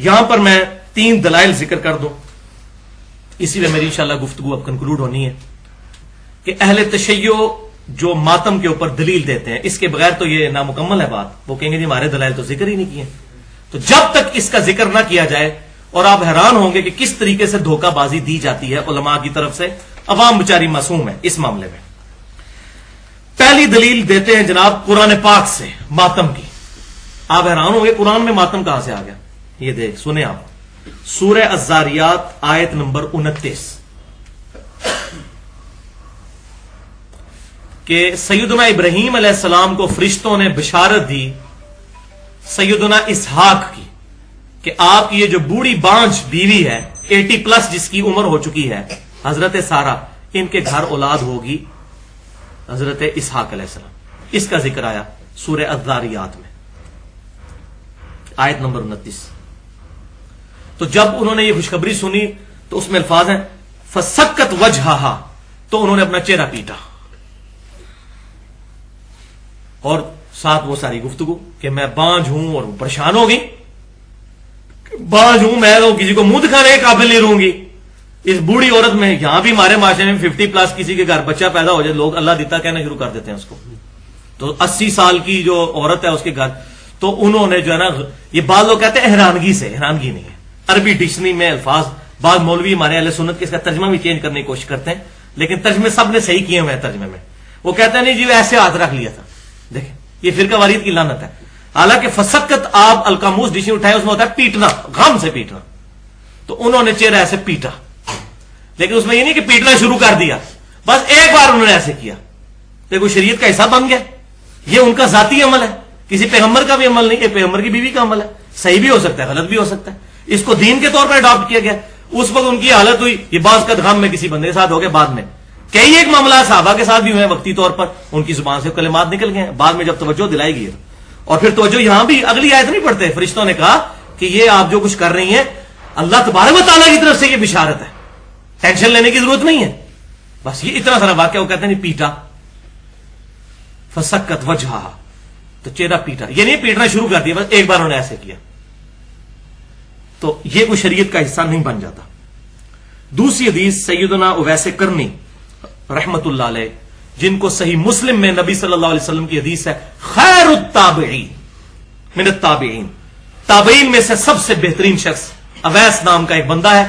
یہاں پر میں 3 دلائل ذکر کر دوں، اسی میں میری انشاءاللہ گفتگو اب کنکلوڈ ہونی ہے کہ اہل تشیع جو ماتم کے اوپر دلیل دیتے ہیں، اس کے بغیر تو یہ نامکمل ہے بات. وہ کہیں گے جی ہمارے دلائل تو ذکر ہی نہیں کیے. تو جب تک اس کا ذکر نہ کیا جائے، اور آپ حیران ہوں گے کہ کس طریقے سے دھوکہ بازی دی جاتی ہے علماء کی طرف سے، عوام بیچاری معصوم ہے اس معاملے میں. پہلی دلیل دیتے ہیں جناب قرآن پاک سے ماتم کی. آپ حیران ہوں گے قرآن میں ماتم کہاں سے آ گیا. یہ دیکھ سنیں آپ، سورہ الذاریات آیت نمبر 29 کہ سیدنا ابراہیم علیہ السلام کو فرشتوں نے بشارت دی سیدنا اسحاق کی کہ آپ کی یہ جو بوڑھی بانجھ بیوی ہے 80+ جس کی عمر ہو چکی ہے، حضرت سارہ، ان کے گھر اولاد ہوگی حضرت اسحاق علیہ السلام. اس کا ذکر آیا سورہ الذاریات میں آیت نمبر 29. تو جب انہوں نے یہ خوشخبری سنی تو اس میں الفاظ ہیں فسکت وجہہا، تو انہوں نے اپنا چہرہ پیٹا، اور ساتھ وہ ساری گفتگو کہ میں بانجھ ہوں اور پریشان ہوگی، بانجھ ہوں میں تو کسی کو منہ دکھانے کے قابل نہیں رہوں گی. اس بوڑھی عورت میں، یہاں بھی ہمارے معاشرے میں 50+ کسی کے گھر بچہ پیدا ہو جائے لوگ اللہ دیتا کہنا شروع کر دیتے ہیں اس کو. تو 80 سال کی جو عورت ہے اس کے گھر، تو انہوں نے جو ہے نا، یہ بعض لوگ کہتے ہیں حیرانگی سے، حیرانگی نہیں ہے. عربی ڈکشنری میں الفاظ، بعض مولوی ہمارے اہل سنت کے اس کا ترجمہ بھی چینج کرنے کی کوشش کرتے ہیں، لیکن ترجمے سب نے صحیح کیے ہوئے ہیں. ترجمے میں وہ کہتے ہیں نہیں جی وہ ایسے ہاتھ رکھ لیا تھا. دیکھیں یہ فرقہ واریت کی لعنت ہے. حالانکہ فسکت آپ القاموس ڈکشنری اٹھائے اس میں ہوتا ہے پیٹنا، غم سے پیٹنا. تو انہوں نے چہرہ ایسے پیٹا، لیکن اس میں یہ نہیں کہ پیٹنا شروع کر دیا، بس ایک بار انہوں نے ایسے کیا. دیکھو شریعت کا حصہ بن گیا. یہ ان کا ذاتی عمل ہے، کسی پیغمبر کا بھی عمل نہیں، یہ پیغمبر کی بیوی کا عمل ہے. صحیح بھی ہو سکتا ہے، غلط بھی ہو سکتا ہے. اس کو دین کے طور پر اڈاپٹ کیا گیا. اس وقت ان کی حالت ہوئی، یہ بعض کا غم میں کسی بندے کے ساتھ ہو گیا. بعد میں کئی ایک معاملات صحابہ کے ساتھ بھی ہوئے وقتی طور پر، ان کی زبان سے کلمات نکل گئے. بعد میں جب توجہ دلائی گئی، اور پھر توجہ یہاں بھی اگلی آیت نہیں پڑھتے، فرشتوں نے کہا کہ یہ آپ جو کچھ کر رہی ہیں اللہ تبارک و تعالیٰ کی طرف سے یہ بشارت ہے، ٹینشن لینے کی ضرورت نہیں ہے. بس یہ اتنا سارا واقعہ وہ کہتے ہیں پیٹا، فسکت وجہہا، تو چہرہ پیٹا. یہ نہیں پیٹنا شروع کر دیا، بس ایک بار انہوں نے ایسے کیا. تو یہ کوئی شریعت کا حصہ نہیں بن جاتا. دوسری حدیث سیدنا اویس کرنی رحمت اللہ علیہ، جن کو صحیح مسلم میں نبی صلی اللہ علیہ وسلم کی حدیث ہے خیر التابعین من التابعین، تابعین میں سے سب سے بہترین شخص اویس نام کا ایک بندہ ہے.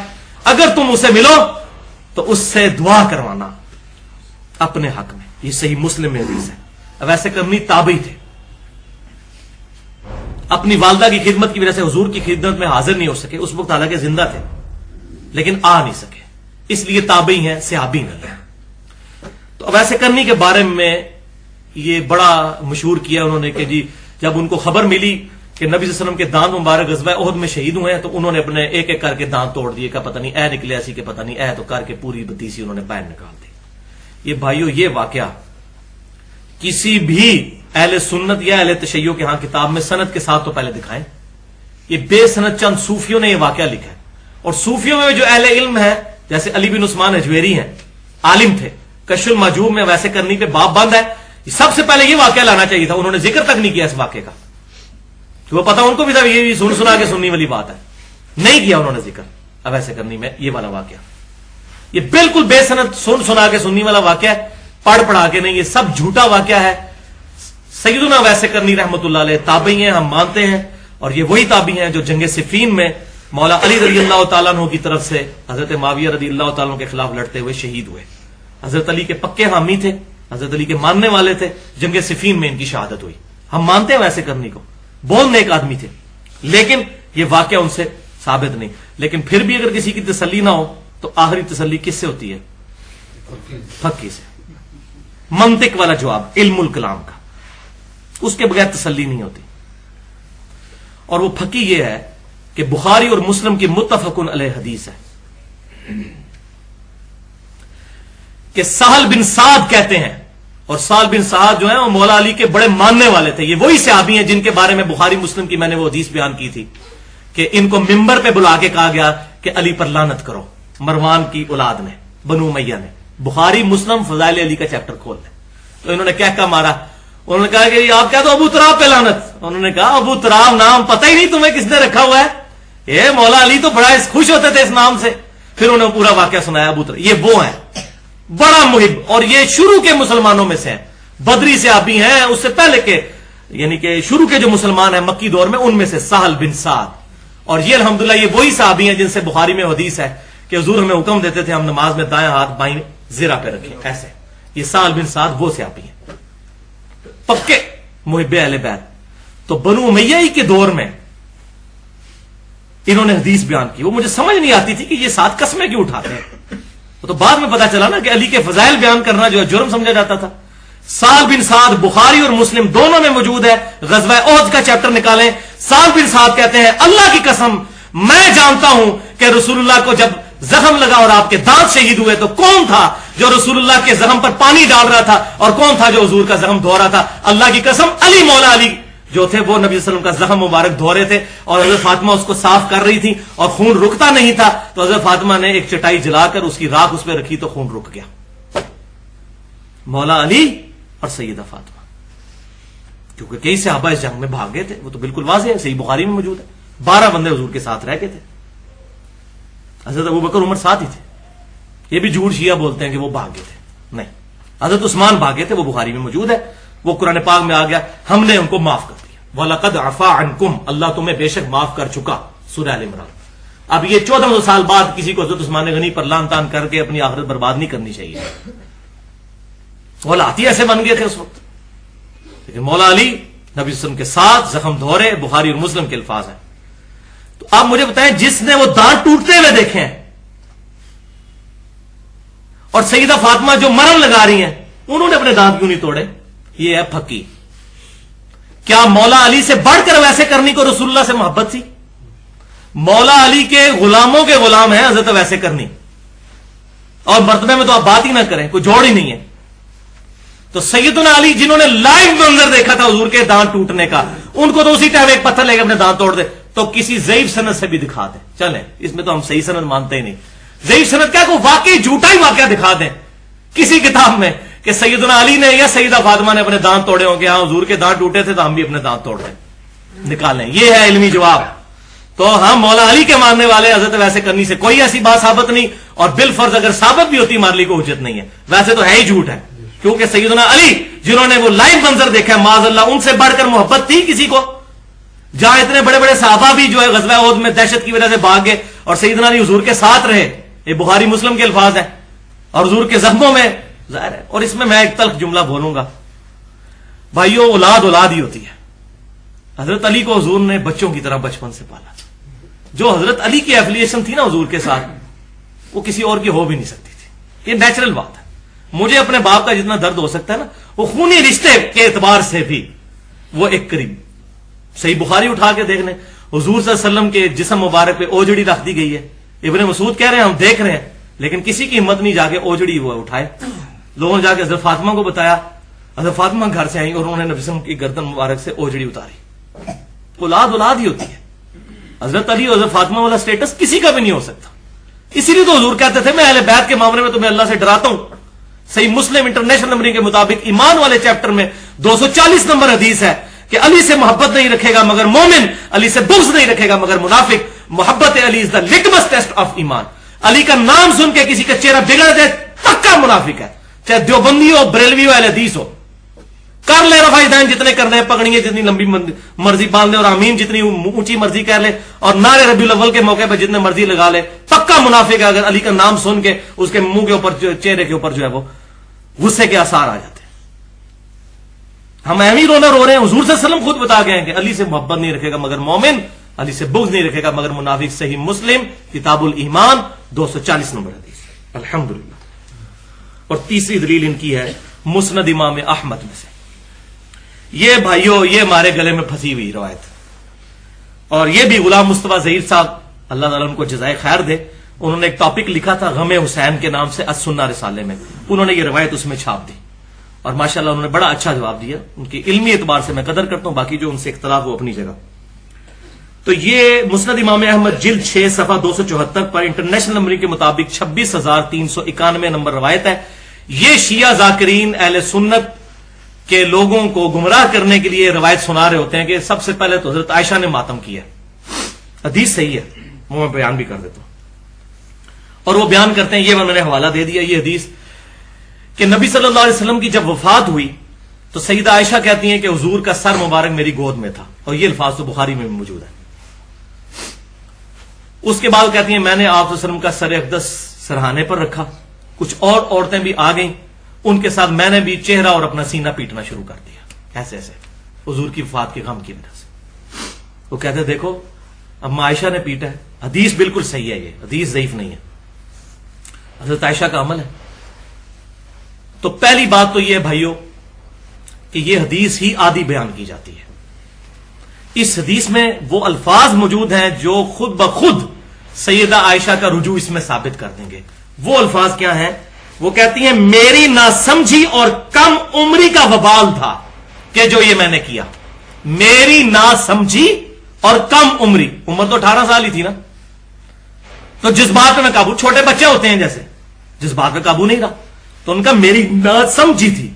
اگر تم اسے ملو تو اس سے دعا کروانا اپنے حق میں. یہ صحیح مسلم میں حدیث ہے. اویس کرنی تابعی تھے، اپنی والدہ کی خدمت کی وجہ سے حضور کی خدمت میں حاضر نہیں ہو سکے. اس وقت حالانکہ زندہ تھے لیکن آ نہیں سکے، اس لیے تابعی ہیں، صحابی نہیں ہیں. تو اویس کرنی کے بارے میں یہ بڑا مشہور کیا انہوں نے کہ جی جب ان کو خبر ملی کہ نبی صلی اللہ علیہ وسلم کے دانت مبارک غزوہ احد میں شہید ہوئے ہیں، تو انہوں نے اپنے ایک ایک کر کے دانت توڑ دیے. کا پتہ نہیں اے نکلے ایسی، کہ پتہ نہیں اے، تو کر کے پوری بتیسی انہوں نے باہر نکال دی. یہ بھائیو یہ واقعہ کسی بھی اہل سنت یا اہل تشیع کے ہاں کتاب میں سند کے ساتھ تو پہلے دکھائیں. یہ بے سند چند صوفیوں نے یہ واقعہ لکھا ہے. اور صوفیوں میں جو اہل علم ہے جیسے علی بن عثمان اجویری ہیں، عالم تھے، کشف المحجوب میں ویسے کرنی پہ باب بند ہے. سب سے پہلے یہ واقعہ لانا چاہیے تھا، انہوں نے ذکر تک نہیں کیا اس واقعے کا. وہ پتا ان کو بھی تھا یہ سن سنا کے سننے والی بات ہے، نہیں کیا انہوں نے ذکر. اب ایسے کرنی میں یہ والا واقعہ، یہ بالکل بے سند سن سنا کے سننے والا واقعہ ہے، پڑھ پڑھا کے نہیں. یہ سب جھوٹا واقعہ ہے. سیدنا ویسے کرنی رحمت اللہ علیہ تابعی ہیں، ہم مانتے ہیں، اور یہ وہی تابعی ہیں جو جنگ صفین میں مولا علی رضی اللہ تعالیٰ عنہ کی طرف سے حضرت معاویہ رضی اللہ تعالیٰ عنہ کے خلاف لڑتے ہوئے شہید ہوئے. حضرت علی کے پکے حامی تھے، حضرت علی کے ماننے والے تھے. جنگ صفین میں ان کی شہادت ہوئی. ہم مانتے ہیں ویسے کرنی کو، بہت نیک آدمی تھے، لیکن یہ واقعہ ان سے ثابت نہیں. لیکن پھر بھی اگر کسی کی تسلی نہ ہو تو آخری تسلی کس سے ہوتی ہے؟ فقی سے. منطق والا جواب، علم الکلام کا، اس کے بغیر تسلی نہیں ہوتی. اور وہ پھکی یہ ہے کہ بخاری اور مسلم کی متفق علیہ حدیث ہے کہ سہل بن سعد کہتے ہیں، اور سہل بن سعد جو ہیں وہ مولا علی کے بڑے ماننے والے تھے. یہ وہی صحابی ہیں جن کے بارے میں بخاری مسلم کی میں نے وہ حدیث بیان کی تھی کہ ان کو ممبر پہ بلا کے کہا گیا کہ علی پر لعنت کرو، مروان کی اولاد نے، بنو امیہ نے. بخاری مسلم فضائل علی کا چیپٹر کھول لیں. تو انہوں نے کہہ مارا، انہوں نے کہا کہ آپ کہہ دو ابو تراب پہ لعنت. انہوں نے کہا ابو تراب نام پتہ ہی نہیں تمہیں کس نے رکھا ہوا ہے. یہ مولا علی تو بڑا خوش ہوتے تھے اس نام سے. پھر انہوں نے پورا واقعہ سنایا. ابو طلحہ یہ وہ ہیں بڑا محب, اور یہ شروع کے مسلمانوں میں سے ہیں, بدری صحابی ہیں, اس سے پہلے کے یعنی کہ شروع کے جو مسلمان ہیں مکی دور میں, ان میں سے سہل بن سعد. اور یہ الحمدللہ یہ وہی صحابی ہیں جن سے بخاری میں حدیث ہے کہ حضور ہمیں حکم دیتے تھے ہم نماز میں دائیں ہاتھ بائیں زرہ پہ رکھیں ایسے. یہ سہل بن سعد وہ صحابی ہیں پکے محب اہل بیت. تو بنو امیہ ہی کے دور میں انہوں نے حدیث بیان کی. وہ مجھے سمجھ نہیں آتی تھی کہ یہ 7 قسمیں کیوں اٹھاتے ہیں. وہ تو بعد میں پتا چلا نا کہ علی کے فضائل بیان کرنا جو ہے جرم سمجھا جاتا تھا. سہل بن سعد بخاری اور مسلم دونوں میں موجود ہے. غزوہ احد کا چیپٹر نکالیں. سہل بن سعد کہتے ہیں اللہ کی قسم میں جانتا ہوں کہ رسول اللہ کو جب زخم لگا اور آپ کے دانت شہید ہوئے تو کون تھا جو رسول اللہ کے زخم پر پانی ڈال رہا تھا اور کون تھا جو حضور کا زخم دھو رہا تھا. اللہ کی قسم علی مولا علی جو تھے وہ نبی صلی اللہ علیہ وسلم کا زخم مبارک دھو رہے تھے اور حضرت فاطمہ اس کو صاف کر رہی تھی اور خون رکتا نہیں تھا. تو حضرت فاطمہ نے ایک چٹائی جلا کر اس کی راکھ اس پہ رکھی تو خون رک گیا. مولا علی اور سیدہ فاطمہ, کیونکہ کئی صحابہ اس جنگ میں بھاگ گئے تھے. وہ تو بالکل واضح ہے, صحیح بخاری میں موجود ہے. 12 بندے حضور کے ساتھ رہ گئے تھے. حضرت ابوبکر عمر ساتھ ہی تھے. یہ بھی جھوٹ شیعہ بولتے ہیں کہ وہ بھاگ گئے تھے, نہیں. حضرت عثمان بھاگے تھے, وہ بخاری میں موجود ہے. وہ قرآن پاک میں آ گیا ہم نے ان کو معاف کر دیا. وَلَقَدْ عَفَا عَنْكُمْ اللہ تمہیں بے شک معاف کر چکا. سورہ آل عمران. اب یہ 1400 سال بعد کسی کو حضرت عثمان غنی پر لان تان کر کے اپنی آخرت برباد نہیں کرنی چاہیے. وہ لاتی ایسے بن گئے تھے اس وقت. لیکن مولا علی نبی صلی اللہ علیہ وسلم کے ساتھ زخم دھورے, بخاری اور مسلم کے الفاظ ہیں. تو آپ مجھے بتائیں جس نے وہ دانت ٹوٹتے ہوئے دیکھے ہیں اور سیدہ فاطمہ جو مرن لگا رہی ہیں انہوں نے اپنے دانت کیوں نہیں توڑے؟ یہ ہے پھکی. کیا مولا علی سے بڑھ کر ویسے کرنے کو رسول اللہ سے محبت تھی؟ مولا علی کے غلاموں کے غلام ہیں حضرت ویسے کرنی, اور مرتبے میں تو آپ بات ہی نہ کریں, کوئی جوڑ ہی نہیں ہے. تو سیدنا علی جنہوں نے لائیو منظر دیکھا تھا حضور کے دانت ٹوٹنے کا, ان کو تو اسی ٹائم ایک پتھر لے کے اپنے دانت توڑ دے. تو کسی ضعیف سند سے بھی دکھا دیں, چلیں اس میں تو ہم صحیح سند مانتے ہی نہیں. ضعیف سند کیا کو واقعی جھوٹا ہی واقعہ دکھا دیں کسی کتاب میں کہ سیدنا علی نے یا سیدہ فاطمہ نے اپنے دانت توڑے ہوں کہ ہاں حضور کے دانت ٹوٹے تھے تو ہم بھی اپنے دانت توڑ دیں, نکالیں. یہ ہے علمی جواب. تو ہم مولا علی کے ماننے والے حضرت ویسے کرنی سے کوئی ایسی بات ثابت نہیں, اور بالفرض اگر ثابت بھی ہوتی ہمارے لیے کوئی حجت نہیں ہے. ویسے تو ہے ہی جھوٹ ہے, کیونکہ سیدنا علی جنہوں نے وہ لائیو منظر دیکھا معاذ اللہ, ان سے بڑھ کر محبت تھی کسی کو؟ جہاں اتنے بڑے بڑے صحابہ بھی جو ہے غزوہ احد میں دہشت کی وجہ سے بھاگ گئے اور سیدنا علی حضور کے ساتھ رہے. یہ بخاری مسلم کے الفاظ ہیں. اور حضور کے زخموں میں ظاہر ہے. اور اس میں ایک تلخ جملہ بولوں گا, بھائیو اولاد اولاد ہی ہوتی ہے. حضرت علی کو حضور نے بچوں کی طرح بچپن سے پالا. جو حضرت علی کی ایفیلیشن تھی نا حضور کے ساتھ, وہ کسی اور کی ہو بھی نہیں سکتی تھی. یہ نیچرل بات ہے. مجھے اپنے باپ کا جتنا درد ہو سکتا ہے نا, وہ خونی رشتے کے اعتبار سے بھی وہ ایک قریب. صحیح بخاری اٹھا کے دیکھ لیں, حضور صلی اللہ علیہ وسلم کے جسم مبارک پہ اوجڑی رکھ دی گئی ہے. ابن مسعود کہہ رہے ہیں ہم دیکھ رہے ہیں, لیکن کسی کی ہمت نہیں جا کے اوجڑی وہ اٹھائے. لوگوں نے جا کے حضرت فاطمہ کو بتایا, حضرت فاطمہ گھر سے آئیں اور انہوں نے نبی صلی اللہ علیہ وسلم کی گردن مبارک سے اوجڑی اتاری. اولاد اولاد ہی ہوتی ہے. حضرت علی اور حضرت فاطمہ والا سٹیٹس کسی کا بھی نہیں ہو سکتا. اسی لیے تو حضور کہتے تھے میں اہل بیت کے معاملے میں تمہیں اللہ سے ڈراتا ہوں. صحیح مسلم انٹرنیشنل نمبرنگ کے مطابق ایمان والے چیپٹر میں 240 نمبر حدیث ہے کہ علی سے محبت نہیں رکھے گا مگر مومن, علی سے بغض نہیں رکھے گا مگر منافق. محبت علی از دا لٹمس ٹیسٹ آف ایمان. علی کا نام سن کے کسی کا چہرہ بگڑ جائے پکا منافق ہے, چاہے دیوبندی ہو, بریلوی ہو, اہل حدیث ہو. کر لے رفع دین جتنے کرنے ہیں, پگڑیاں جتنی لمبی مرضی باندھ لے, اور آمین جتنی اونچی مرضی کہہ لے, اور نعرے ربیع الاول کے موقع پہ جتنے مرضی لگا لے, پکا منافق ہے اگر علی کا نام سن کے اس کے منہ کے اوپر چہرے کے اوپر جو ہے وہ غصے کے آثار آ جاتے ہیں. ہم اہمی رونا رو رہے ہیں. حضور صلی اللہ علیہ وسلم خود بتا گئے ہیں کہ علی سے محبت نہیں رکھے گا مگر مومن, علی سے بغض نہیں رکھے گا مگر منافق. صحیح مسلم کتاب الایمان 240 نمبر حدیث. الحمدللہ. اور تیسری دلیل ان کی ہے مسند امام احمد میں سے. یہ بھائیو یہ ہمارے گلے میں پھنسی ہوئی روایت, اور یہ بھی غلام مصطفیٰ ظہیر صاحب اللہ تعالیٰ ان کو جزائے خیر دے, انہوں نے ایک ٹاپک لکھا تھا غم حسین کے نام سے السنہ رسالے میں. انہوں نے یہ روایت اس میں چھاپ دی اور ماشاءاللہ انہوں نے بڑا اچھا جواب دیا. ان کی علمی اعتبار سے میں قدر کرتا ہوں, باقی جو ان سے اختلاف ہو اپنی جگہ. تو یہ مسند امام احمد جلد 6 صفحہ 274 پر انٹرنیشنل نمبرنگ کے مطابق 26,391 نمبر روایت ہے. یہ شیعہ ذاکرین اہل سنت کے لوگوں کو گمراہ کرنے کے لیے روایت سنا رہے ہوتے ہیں کہ سب سے پہلے تو حضرت عائشہ نے ماتم کیا. حدیث صحیح ہے، وہ میں بیان بھی کر دیتا ہوں. اور وہ بیان کرتے ہیں، یہ میں نے حوالہ دے دیا یہ حدیث، کہ نبی صلی اللہ علیہ وسلم کی جب وفات ہوئی تو سیدہ عائشہ کہتی ہیں کہ حضور کا سر مبارک میری گود میں تھا، اور یہ الفاظ تو بخاری میں بھی موجود ہے. اس کے بعد کہتی ہیں میں نے آپ صلی اللہ علیہ وسلم کا سر اقدس سرہانے پر رکھا، کچھ اور عورتیں بھی آ گئیں، ان کے ساتھ میں نے بھی چہرہ اور اپنا سینہ پیٹنا شروع کر دیا، ایسے ایسے حضور کی وفات کے غم کی وجہ سے. وہ کہتے ہیں دیکھو اما عائشہ نے پیٹا ہے، حدیث بالکل صحیح ہے، یہ حدیث ضعیف نہیں ہے، حضرت عائشہ کا عمل ہے. تو پہلی بات تو یہ ہے بھائیوں کہ یہ حدیث ہی آدھی بیان کی جاتی ہے. اس حدیث میں وہ الفاظ موجود ہیں جو خود بخود سیدہ عائشہ کا رجوع اس میں ثابت کر دیں گے. وہ الفاظ کیا ہیں؟ وہ کہتی ہیں میری ناسمجھی اور کم عمری کا وبال تھا کہ جو یہ میں نے کیا. میری ناسمجھی اور کم عمری، عمر تو 18 سال ہی تھی نا، تو جذبات میں قابو، چھوٹے بچے ہوتے ہیں جیسے، جذبات میں قابو نہیں رہا، تو ان کا میری ناسمجھی تھی.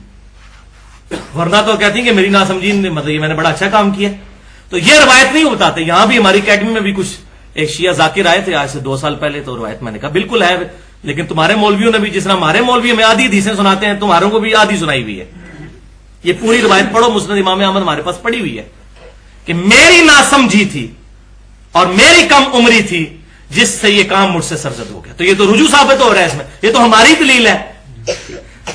ورنہ تو کہتی ہیں کہ میری ناسمجھی مطلب یہ میں نے بڑا اچھا کام کیا. تو یہ روایت نہیں بتاتے. یہاں بھی ہماری اکیڈمی میں بھی کچھ ایک شیعہ ذاکر آئے تھے آج سے 2 سال پہلے، تو روایت میں نے کہا بالکل ہے، لیکن تمہارے مولویوں نے بھی جس طرح ہمارے مولوی ہمیں آدھی حدیثیں سناتے ہیں، تمہاروں کو بھی آدھی سنائی ہوئی ہے. یہ پوری روایت پڑھو، مسند امام احمد ہمارے پاس پڑی ہوئی ہے کہ میری ناسمجھی تھی اور میری کم عمری تھی جس سے یہ کام مجھ سے سرزد ہو گیا. تو یہ تو رجوع ثابت ہو رہا ہے اس میں، یہ تو ہماری دلیل ہے.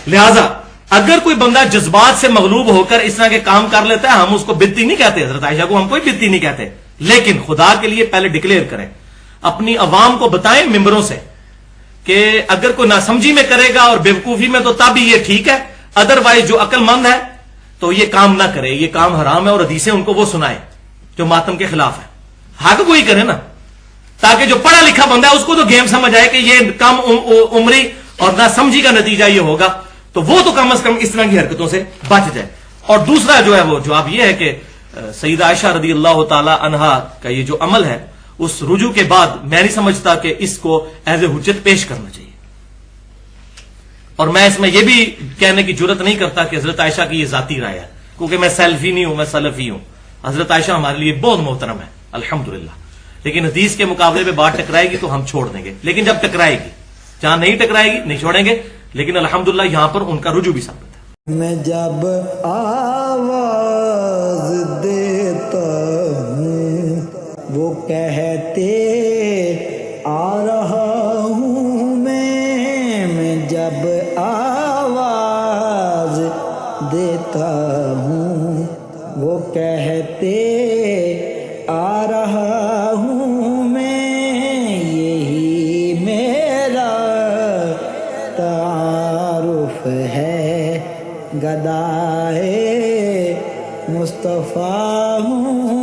لہذا اگر کوئی بندہ جذبات سے مغلوب ہو کر اس طرح کے کام کر لیتا ہے، ہم اس کو بدتی نہیں کہتے، حضرت عائشہ کو ہم کوئی بدتی نہیں کہتے، لیکن خدا کے لیے پہلے ڈکلیئر کریں، اپنی عوام کو بتائیں ممبروں سے کہ اگر کوئی ناسمجھی میں کرے گا اور بیوقوفی میں تو تب یہ ٹھیک ہے، ادروائز جو عقل مند ہے تو یہ کام نہ کرے، یہ کام حرام ہے، اور حدیثیں ان کو وہ سنائے جو ماتم کے خلاف ہے. حق وہی کرے نا، تاکہ جو پڑھا لکھا بندہ ہے اس کو تو گیم سمجھ آئے کہ یہ کم عمری اور ناسمجھی کا نتیجہ یہ ہوگا، تو وہ تو کم از کم اس طرح کی حرکتوں سے بچ جائے. اور دوسرا جو ہے وہ جواب یہ ہے کہ سیدہ عائشہ رضی اللہ تعالی عنہا کا یہ جو عمل ہے، اس رجوع کے بعد میں نہیں سمجھتا کہ اس کو ایز اے حجت پیش کرنا چاہیے. اور میں اس میں یہ بھی کہنے کی جرت نہیں کرتا کہ حضرت عائشہ کی یہ ذاتی رائے ہے، کیونکہ میں سیلفی نہیں ہوں، میں سلفی ہوں. حضرت عائشہ ہمارے لیے بہت محترم ہے الحمدللہ، لیکن حدیث کے مقابلے میں بات ٹکرائے گی تو ہم چھوڑ دیں گے، لیکن جب ٹکرائے گی، جہاں نہیں ٹکرائے گی نہیں چھوڑیں گے. لیکن الحمدللہ یہاں پر ان کا رجوع بھی ثابت ہے. میں جب آواز دیتا ہوں وہ کہتے آ رہا ہوں میں جب آواز دیتا ہوں وہ کہتے آ رہا ہوں میں، یہی میرا تعارف ہے، گدائے مصطفیٰ ہوں